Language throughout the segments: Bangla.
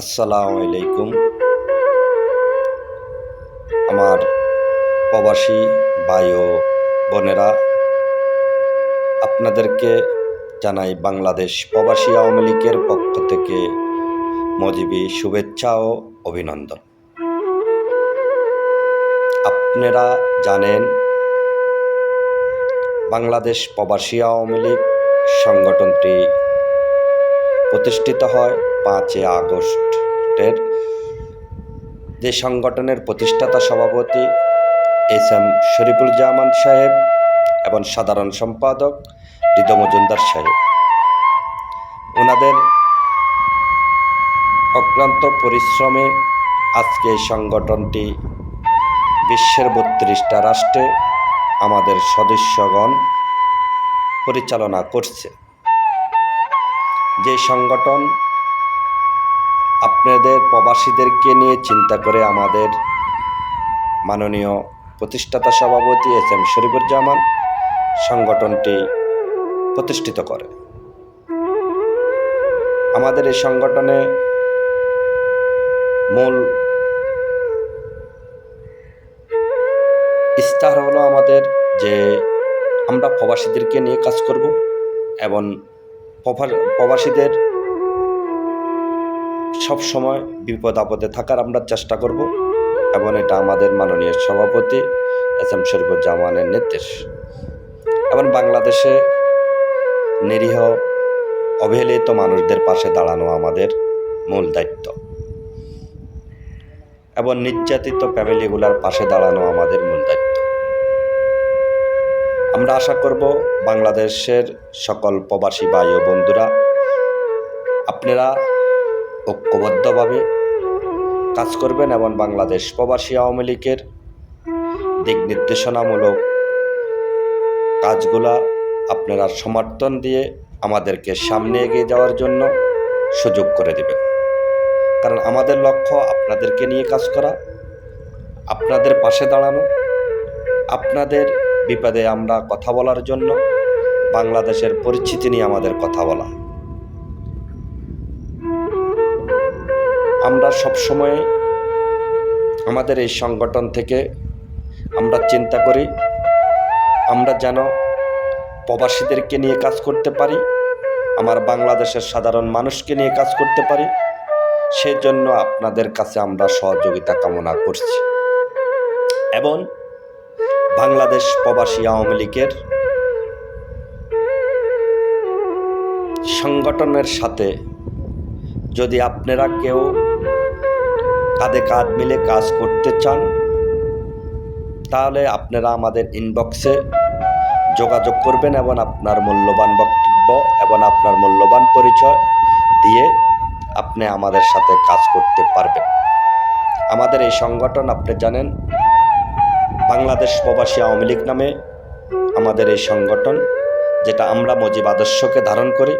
আসসালামু আলাইকুম। আমার প্রবাসী ভাই ও বোনেরা, আপনাদেরকে জানাই বাংলাদেশ প্রবাসী আওয়ামী লীগের পক্ষ থেকে মজিবি শুভেচ্ছা ও অভিনন্দন। আপনারা জানেন, বাংলাদেশ প্রবাসী আওয়ামী লীগ সংগঠনটি প্রতিষ্ঠিত হয় 5 আগস্টের। যে সংগঠনের প্রতিষ্ঠাতা সভাপতি এস.এম. শরীফুজ্জামান সাহেব এবং সাধারণ সম্পাদক হৃদয় মজুমদার সাহেব, ওনাদের অক্লান্ত পরিশ্রমে আজকে এই সংগঠনটি বিশ্বের 32টা রাষ্ট্রে আমাদের সদস্যগণ পরিচালনা করছে। যে সংগঠন আপনাদের প্রবাসীদেরকে নিয়ে চিন্তা করে আমাদের মাননীয় প্রতিষ্ঠাতা সভাপতি এস.এম. শরীফুজ্জামান সংগঠনটি প্রতিষ্ঠিত করে। আমাদের এই সংগঠনে মূল ইস্তাহার হলো আমাদের যে আমরা প্রবাসীদেরকে নিয়ে কাজ করব এবং প্রবাসীদের সবসময় বিপদ আপদে থাকার আমরা চেষ্টা করব, এবং এটা আমাদের মাননীয় সভাপতি এস.এম. শরীফুজ্জামানের নির্দেশ। এবং বাংলাদেশে নিরীহ অবহেলিত মানুষদের পাশে দাঁড়ানো আমাদের মূল দায়িত্ব, এবং নির্যাতিত ফ্যামিলিগুলোর পাশে দাঁড়ানো আমাদের মূল দায়িত্ব। আমরা আশা করব বাংলাদেশের সকল প্রবাসী ভাই ও বন্ধুরা আপনারা ঐক্যবদ্ধভাবে কাজ করবেন এবং বাংলাদেশ প্রবাসী আওয়ামী লীগের দিক নির্দেশনামূলক কাজগুলা আপনারা সমর্থন দিয়ে আমাদেরকে সামনে এগিয়ে যাওয়ার জন্য সুযোগ করে দেবেন। কারণ আমাদের লক্ষ্য আপনাদেরকে নিয়ে কাজ করা, আপনাদের পাশে দাঁড়ানো, আপনাদের বিপদে আমরা কথা বলার জন্য, বাংলাদেশের পরিস্থিতি নিয়ে আমাদের কথা বলা। আমরা সবসময় আমাদের এই সংগঠন থেকে আমরা চিন্তা করি আমরা যেন প্রবাসীদেরকে নিয়ে কাজ করতে পারি, আমার বাংলাদেশের সাধারণ মানুষকে নিয়ে কাজ করতে পারি। সেই জন্য আপনাদের কাছে আমরা সহযোগিতা কামনা করছি, এবং বাংলাদেশ প্রবাসী আওয়ামী লীগের সংগঠনের সাথে যদি আপনারা কেউ কাঁধে কাঁধ মিলে কাজ করতে চান, তাহলে আপনারা আমাদের ইনবক্সে যোগাযোগ করবেন এবং আপনার মূল্যবান বক্তব্য এবং আপনার মূল্যবান পরিচয় দিয়ে আপনি আমাদের সাথে কাজ করতে পারবেন। আমাদের এই সংগঠন আপনি জানেন, বাংলাদেশ প্রবাসী আওয়ামী লীগ নামে আমাদের এই সংগঠন, যেটা আমরা মুজিব আদর্শকে ধারণ করি।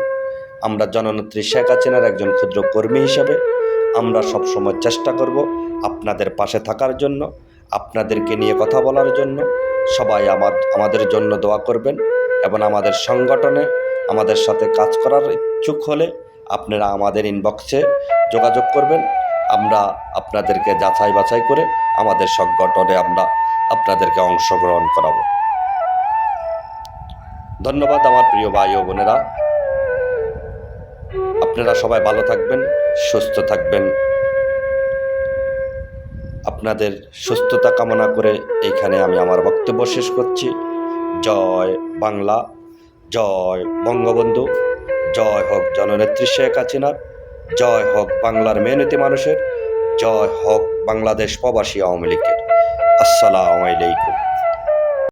আমরা জননেত্রী শেখ হাসিনার একজন ক্ষুদ্র কর্মী হিসেবে আমরা সবসময় চেষ্টা করব আপনাদের পাশে থাকার জন্য, আপনাদেরকে নিয়ে কথা বলার জন্য। সবাই আমাদের জন্য দোয়া করবেন, এবং আমাদের সংগঠনে আমাদের সাথে কাজ করার ইচ্ছুক হলে আপনারা আমাদের ইনবক্সে যোগাযোগ করবেন। আমরা আপনাদেরকে যাচাই বাছাই করে আমাদের সংগঠনে আমরা আপনাদেরকে অংশগ্রহণ করাবো। ধন্যবাদ আমার প্রিয় ভাই ও বোনেরা, আপনারা সবাই ভালো থাকবেন, সুস্থ থাকবেন। আপনাদের সুস্থতা কামনা করে এইখানে আমি আমার বক্তব্য শেষ করছি। জয় বাংলা, জয় বঙ্গবন্ধু, জয় হোক জননেত্রী শেখ হাসিনার, জয় হোক বাংলার মেহনতি মানুষের, জয় হোক বাংলাদেশ প্রবাসী আওয়ামী লীগের। আসসালামু আলাইকুম।